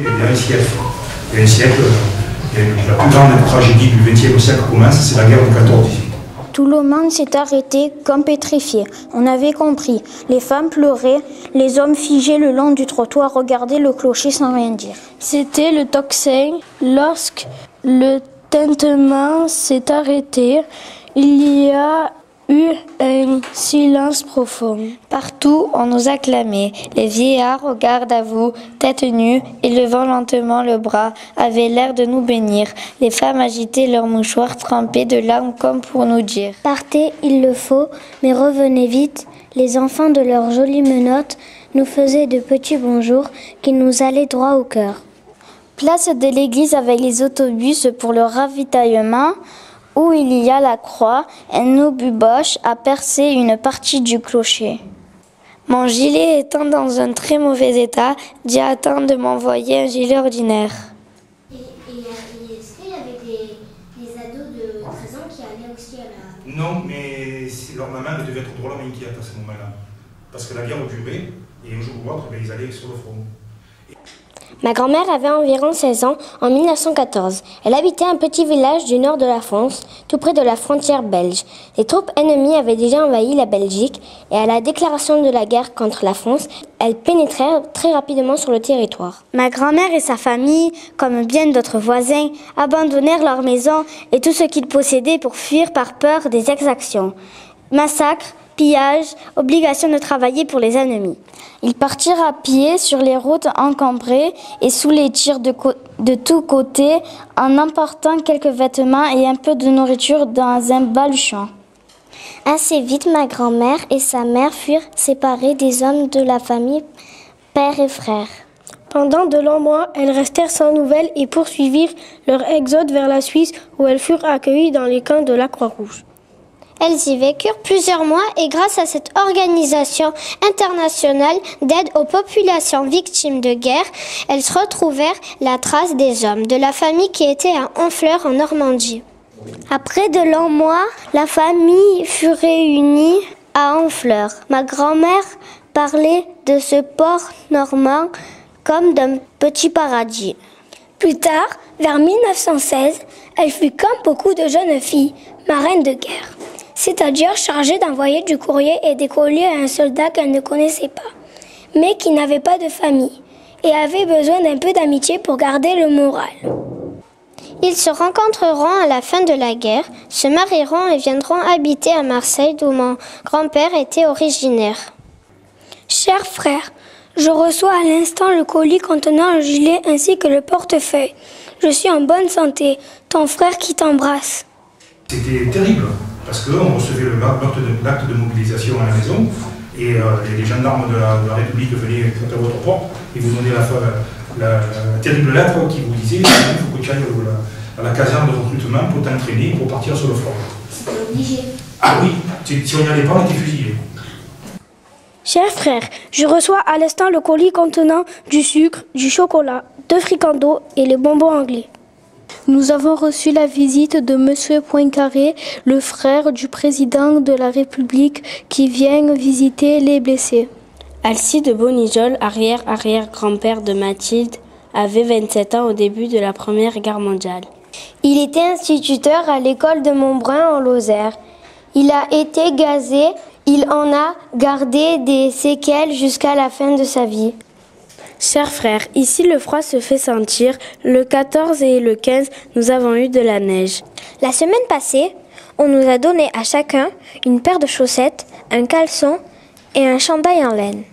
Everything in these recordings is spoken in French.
il y a un siècle. Il y a un siècle, la plus grande tragédie du XXe siècle commence, c'est la guerre de 14-18. Tout le monde s'est arrêté comme pétrifié. On avait compris. Les femmes pleuraient, les hommes figés le long du trottoir regardaient le clocher sans rien dire. C'était le tocsin. Lorsque le tintement s'est arrêté, il y a eu un silence profond. Partout, on nous acclamait. Les vieillards, au garde à vous, tête nue, élevant lentement le bras, avaient l'air de nous bénir. Les femmes agitaient leurs mouchoirs trempés de larmes comme pour nous dire « Partez, il le faut, mais revenez vite ». Les enfants de leurs jolies menottes nous faisaient de petits bonjours qui nous allaient droit au cœur. Place de l'église avec les autobus pour le ravitaillement, où il y a la croix, un obus-boche a percé une partie du clocher. Mon gilet étant dans un très mauvais état, j'ai attendu de m'envoyer un gilet ordinaire. Et est-ce qu'il y avait des ados de 13 ans qui allaient aussi à la... Non, mais leur maman devait être drôlement inquiète à ce moment-là. Parce que la guerre durait, et un jour ou l'autre, ils allaient sur le front. Ma grand-mère avait environ 16 ans en 1914. Elle habitait un petit village du nord de la France, tout près de la frontière belge. Les troupes ennemies avaient déjà envahi la Belgique et à la déclaration de la guerre contre la France, elles pénétrèrent très rapidement sur le territoire. Ma grand-mère et sa famille, comme bien d'autres voisins, abandonnèrent leur maison et tout ce qu'ils possédaient pour fuir par peur des exactions. Massacres, pillage, obligation de travailler pour les ennemis. Ils partirent à pied sur les routes encombrées et sous les tirs de tous côtés en emportant quelques vêtements et un peu de nourriture dans un baluchon. Assez vite, ma grand-mère et sa mère furent séparées des hommes de la famille, père et frère. Pendant de longs mois, elles restèrent sans nouvelles et poursuivirent leur exode vers la Suisse où elles furent accueillies dans les camps de la Croix-Rouge. Elles y vécurent plusieurs mois et grâce à cette organisation internationale d'aide aux populations victimes de guerre, elles retrouvèrent la trace des hommes de la famille qui était à Honfleur en Normandie. Après de longs mois, la famille fut réunie à Honfleur. Ma grand-mère parlait de ce port normand comme d'un petit paradis. Plus tard, vers 1916, elle fut comme beaucoup de jeunes filles, marraines de guerre. C'est-à-dire chargée d'envoyer du courrier et des colis à un soldat qu'elle ne connaissait pas, mais qui n'avait pas de famille, et avait besoin d'un peu d'amitié pour garder le moral. Ils se rencontreront à la fin de la guerre, se marieront et viendront habiter à Marseille d'où mon grand-père était originaire. Cher frère, je reçois à l'instant le colis contenant le gilet ainsi que le portefeuille. Je suis en bonne santé, ton frère qui t'embrasse. C'était terrible. Parce qu'on recevait l'acte de mobilisation à la maison et les gendarmes de la République venaient à votre porte et vous donnaient la terrible lettre qui vous disait il faut que tu ailles à la caserne de recrutement pour t'entraîner pour partir sur le front. C'était obligé. Ah oui, si on n'y allait pas, on était fusillé. Cher frère, je reçois à l'instant le colis contenant du sucre, du chocolat, 2 fricandeaux et les bonbons anglais. Nous avons reçu la visite de Monsieur Poincaré, le frère du président de la République qui vient visiter les blessés. Alcide Bonijol, arrière-arrière-grand-père de Mathilde, avait 27 ans au début de la Première Guerre mondiale. Il était instituteur à l'école de Montbrun en Lozère. Il a été gazé, il en a gardé des séquelles jusqu'à la fin de sa vie. Chers frères, ici le froid se fait sentir. Le 14 et le 15, nous avons eu de la neige. La semaine passée, on nous a donné à chacun une paire de chaussettes, un caleçon et un chandail en laine.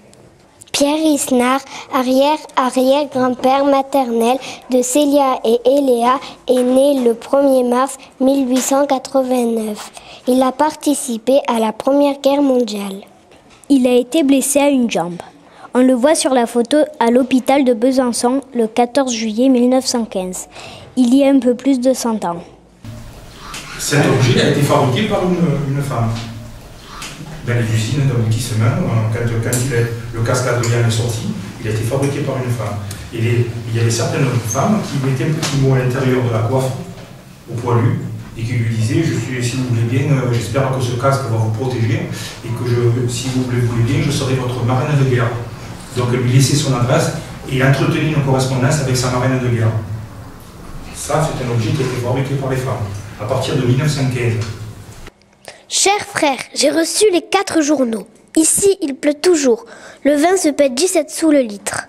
Pierre Isnard, arrière-arrière-grand-père maternel de Célia et Eléa, est né le 1er mars 1889. Il a participé à la Première Guerre mondiale. Il a été blessé à une jambe. On le voit sur la photo à l'hôpital de Besançon le 14 juillet 1915. Il y a un peu plus de 100 ans. Cet objet a été fabriqué par une femme. Dans les usines d'aboutissement, quand le casque Adrien est sorti, il a été fabriqué par une femme. Et il y avait certaines femmes qui mettaient un petit mot à l'intérieur de la coiffe, au poilu, et qui lui disaient, si vous voulez bien, j'espère que ce casque va vous protéger, et que si vous voulez bien, je serai votre marraine de guerre. Donc elle lui laissait son adresse, et il entretenait une correspondance avec sa marraine de guerre. Ça, c'est un objet qui a été fabriqué par les femmes, à partir de 1915. Chers frères, j'ai reçu les 4 journaux. Ici, il pleut toujours. Le vin se paie 17 sous le litre.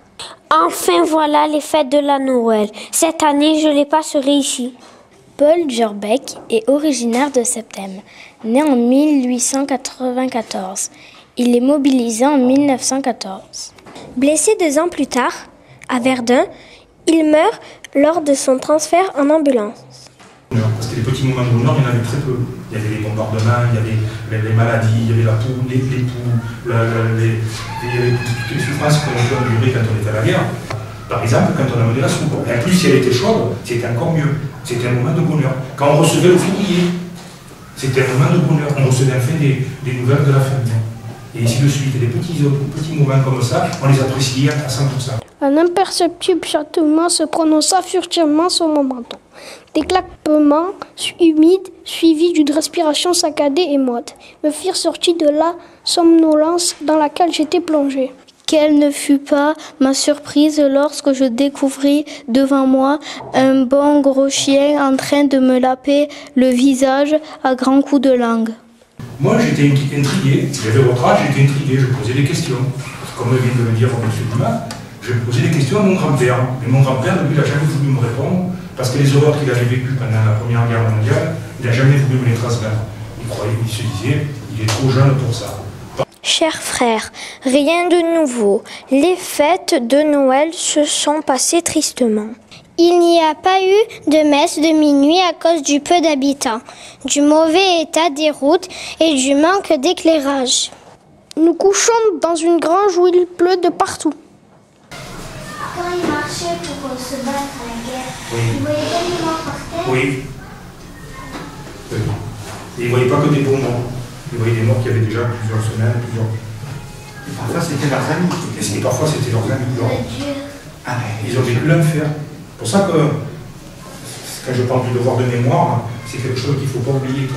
Enfin voilà les fêtes de la Noël. Cette année, je les passerai ici. Paul Jurbeck est originaire de Septem, né en 1894. Il est mobilisé en 1914. Blessé 2 ans plus tard, à Verdun, il meurt lors de son transfert en ambulance. Parce que les petits moments de bonheur, il y en avait très peu. Il y avait les bombardements, il y avait les maladies, il y avait la poule, les poux, il y avait toutes les souffrances qu'on peut endurer quand on était à la guerre. Par exemple, quand on a mené la soupe. Et en plus, si elle était chaude, c'était encore mieux. C'était un moment de bonheur. Quand on recevait le fourrier, c'était un moment de bonheur. On recevait enfin des nouvelles de la famille. Et ainsi de suite. Et des petits moments comme ça, on les appréciait à 100%. Un imperceptible châtiment se prononça furtivement sur mon menton. Des claquements humides, suivis d'une respiration saccadée et moite, me firent sortir de la somnolence dans laquelle j'étais plongé. Quelle ne fut pas ma surprise lorsque je découvris devant moi un bon gros chien en train de me laper le visage à grands coups de langue. Moi, j'étais intrigué. J'avais votre âge, j'étais intrigué. Je posais des questions. Comme vient de le dire M. Dumas, je posais des questions à mon grand-père. Mais mon grand-père, lui, il n'a jamais voulu me répondre parce que les horreurs qu'il avait vécues pendant la Première Guerre mondiale, il n'a jamais voulu me les transmettre. Il se disait, il est trop jeune pour ça. Chers frères, rien de nouveau. Les fêtes de Noël se sont passées tristement. Il n'y a pas eu de messe de minuit à cause du peu d'habitants, du mauvais état des routes et du manque d'éclairage. Nous couchons dans une grange où il pleut de partout. Quand ils marchaient pour se battre à la guerre, Oui. ils voyaient des morts par terre. Oui. Et ils ne voyaient pas que des bons morts. Ils voyaient des morts qui avaient déjà plusieurs semaines, plusieurs... Et parfois c'était leurs amis. Et parfois c'était leurs amis. Ils ont vécu l'enfer. C'est pour ça que, quand je parle du devoir de mémoire, c'est quelque chose qu'il ne faut pas oublier.